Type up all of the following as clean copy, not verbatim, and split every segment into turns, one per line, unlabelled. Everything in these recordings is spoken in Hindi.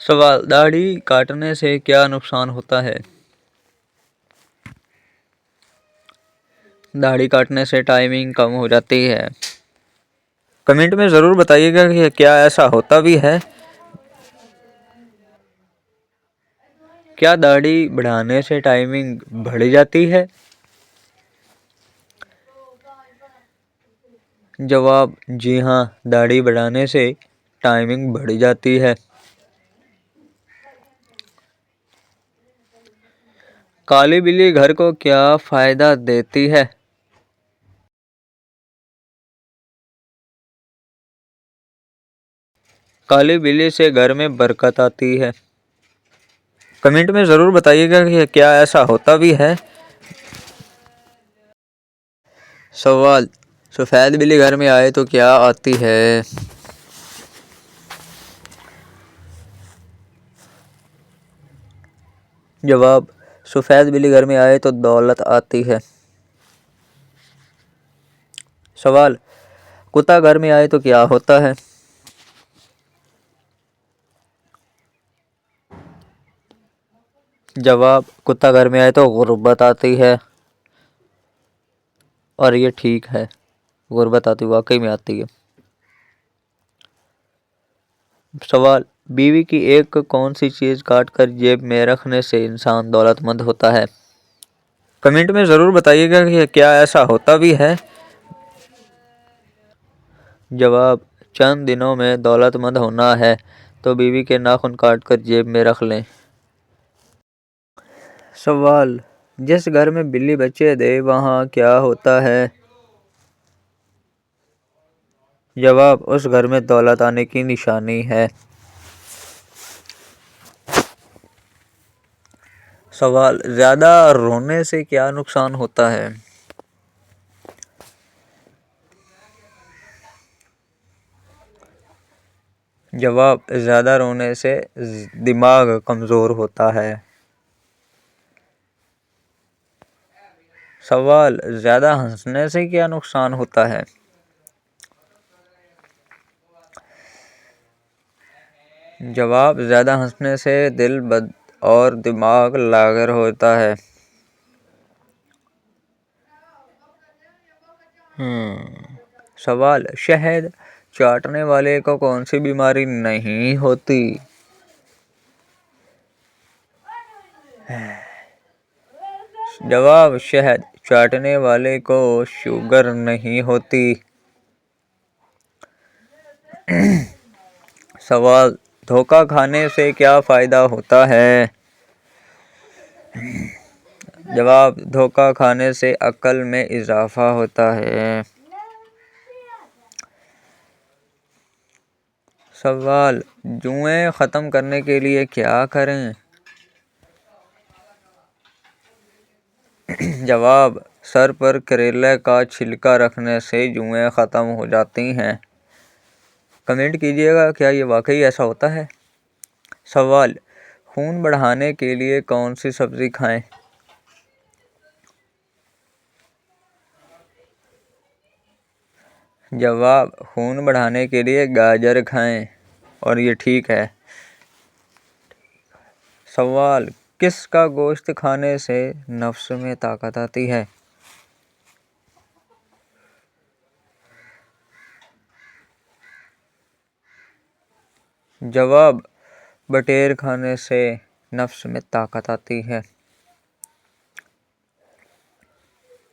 सवाल, दाढ़ी काटने से क्या नुकसान होता है? दाढ़ी काटने से टाइमिंग कम हो जाती है। कमेंट में ज़रूर बताइएगा कि क्या ऐसा होता भी है। क्या दाढ़ी बढ़ाने से टाइमिंग बढ़ जाती है? जवाब, जी हाँ, दाढ़ी बढ़ाने से टाइमिंग बढ़ जाती है। काली बिल्ली घर को क्या फायदा देती है? काली बिल्ली से घर में बरकत आती है। कमेंट में ज़रूर बताइएगा कि क्या ऐसा होता भी है। सवाल, सफ़ेद बिल्ली घर में आए तो क्या आती है? जवाब, सफ़ेद बिल्ली घर में आए तो दौलत आती है। सवाल, कुत्ता घर में आए तो क्या होता है? जवाब, कुत्ता घर में आए तो गुर्बत आती है। और ये ठीक है, गुर्बत आती वाकई में आती है। सवाल, बीवी की एक कौन सी चीज़ काट कर जेब में रखने से इंसान दौलतमंद होता है? कमेंट में ज़रूर बताइएगा कि क्या ऐसा होता भी है। जवाब, चंद दिनों में दौलतमंद होना है तो बीवी के नाखून काट कर जेब में रख लें। सवाल, जिस घर में बिल्ली बच्चे दे वहाँ क्या होता है? जवाब, उस घर में दौलत आने की निशानी है। सवाल, ज़्यादा रोने से क्या नुकसान होता है? जवाब, ज़्यादा रोने से दिमाग कमज़ोर होता है। सवाल, ज़्यादा हंसने से क्या नुकसान होता है? जवाब, ज़्यादा हंसने से दिल बद और दिमाग लागर होता है। सवाल, शहद चाटने वाले को कौन सी बीमारी नहीं होती? जवाब, शहद चाटने वाले को शुगर नहीं होती। सवाल, धोखा खाने से क्या फ़ायदा होता है? जवाब, धोखा खाने से अक्ल में इजाफा होता है। सवाल, जुएं ख़त्म करने के लिए क्या करें? जवाब, सर पर करेले का छिलका रखने से जुएं ख़त्म हो जाती हैं। कमेंट कीजिएगा क्या ये वाकई ऐसा होता है। सवाल, खून बढ़ाने के लिए कौन सी सब्ज़ी खाएं? जवाब, खून बढ़ाने के लिए गाजर खाएं और ये ठीक है। सवाल, किसका गोश्त खाने से नफ्स में ताकत आती है? जवाब, बटेर खाने से नफ्स में ताकत आती है।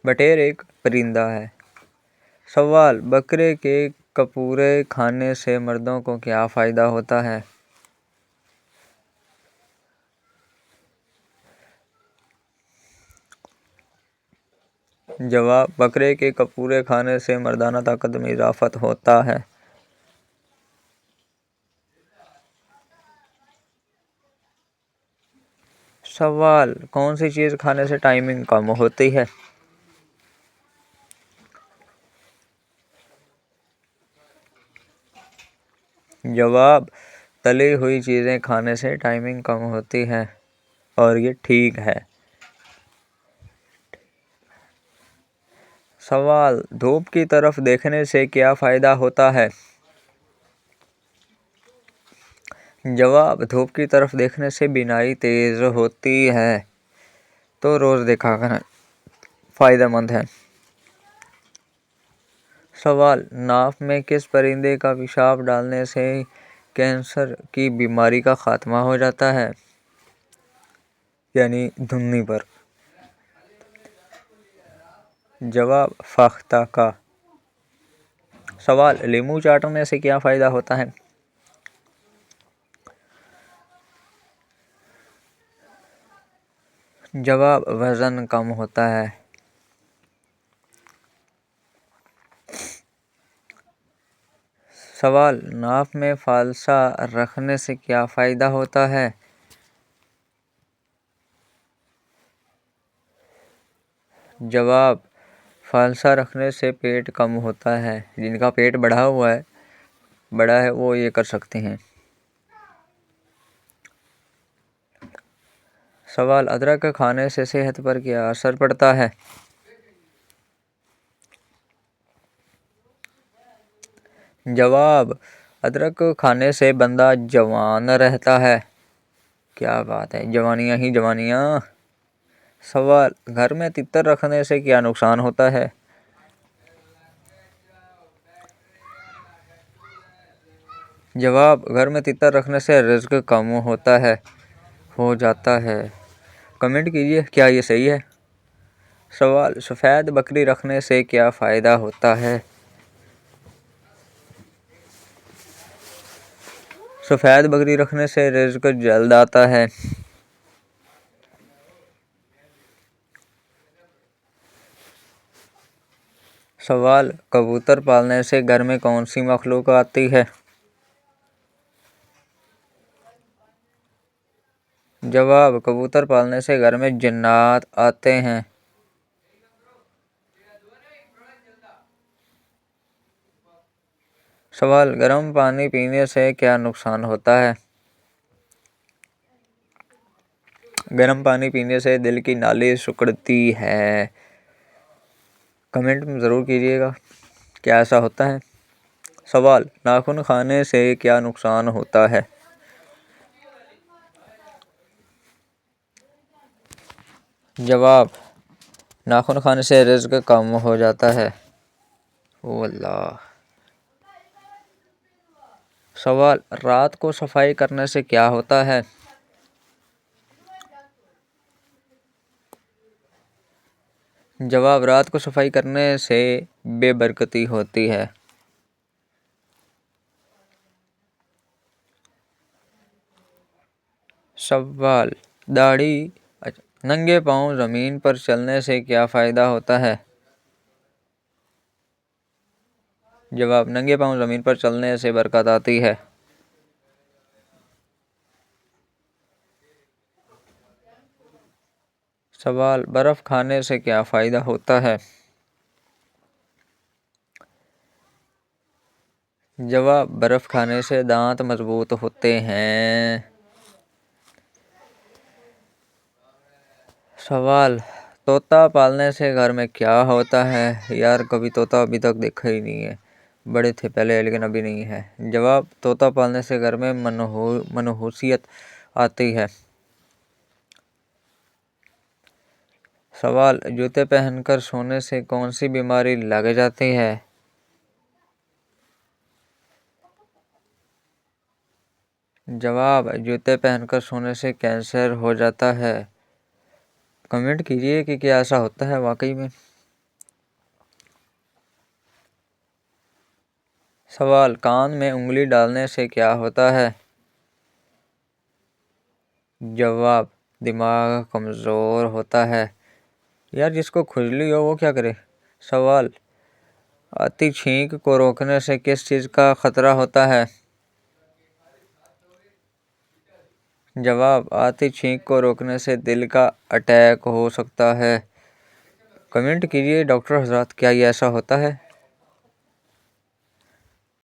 बटेर एक परिंदा है। सवाल, बकरे के कपूरे खाने से मर्दों को क्या फ़ायदा होता है? जवाब, बकरे के कपूरे खाने से मर्दाना ताकत में इजाफा होता है। सवाल, कौन सी चीज़ खाने से टाइमिंग कम होती है? जवाब, तली हुई चीज़ें खाने से टाइमिंग कम होती है और ये ठीक है। सवाल, धूप की तरफ देखने से क्या फ़ायदा होता है? जवाब, धूप की तरफ देखने से बीनाई तेज होती है, तो रोज देखा करें, फायदेमंद है। सवाल, नाक में किस परिंदे का पेशाब डालने से कैंसर की बीमारी का खात्मा हो जाता है? यानी धुन्नी पर। जवाब, फाख्ता का। सवाल, नींबू चाटने से क्या फायदा होता है? जवाब, वजन कम होता है। सवाल, नाक में फालसा रखने से क्या फायदा होता है? जवाब, फालसा रखने से पेट कम होता है। जिनका पेट बड़ा है वो ये कर सकते हैं। सवाल, अदरक खाने से सेहत पर क्या असर पड़ता है? जवाब, अदरक खाने से बंदा जवान रहता है। क्या बात है, जवानियाँ ही जवानियाँ। सवाल, घर में तितर रखने से क्या नुकसान होता है? जवाब, घर में तितर रखने से रिस्क कम हो जाता है। कमेंट कीजिए, क्या ये सही है? सवाल, सफ़ेद बकरी रखने से क्या फ़ायदा होता है? सफ़ेद बकरी रखने से रिस्क जल्द आता है। सवाल, कबूतर पालने से घर में कौन सी मखलूक आती है? जवाब, कबूतर पालने से घर में जिन्नात आते हैं। सवाल, गर्म पानी पीने से क्या नुकसान होता है? गर्म पानी पीने से दिल की नाली सिकुड़ती है। कमेंट में ज़रूर कीजिएगा, क्या ऐसा होता है? सवाल, नाखून खाने से क्या नुकसान होता है? जवाब, नाखून खाने से रिस्क कम हो जाता है। ओ अल्लाह। सवाल, रात को सफाई करने से क्या होता है? जवाब, रात को सफाई करने से बेबरकती होती है। सवाल, नंगे पांव जमीन पर चलने से क्या फायदा होता है? जवाब, नंगे पांव जमीन पर चलने से बरकत आती है। सवाल, बर्फ खाने से क्या फायदा होता है? जवाब, बर्फ खाने से दांत मजबूत होते हैं। सवाल, तोता पालने से घर में क्या होता है? यार कभी तोता अभी तक देखा ही नहीं है। बड़े थे पहले लेकिन अभी नहीं है। जवाब, तोता पालने से घर में मनहूसियत आती है। सवाल, जूते पहनकर सोने से कौन सी बीमारी लग जाती है? जवाब, जूते पहनकर सोने से कैंसर हो जाता है। कमेंट कीजिए कि क्या ऐसा होता है वाकई में। सवाल, कान में उंगली डालने से क्या होता है? जवाब, दिमाग कमज़ोर होता है। यार जिसको खुजली हो वो क्या करे? सवाल, आती छींक को रोकने से किस चीज़ का खतरा होता है? जवाब, आती छींक को रोकने से दिल का अटैक हो सकता है। कमेंट कीजिए डॉक्टर हजरात, क्या ये ऐसा होता है?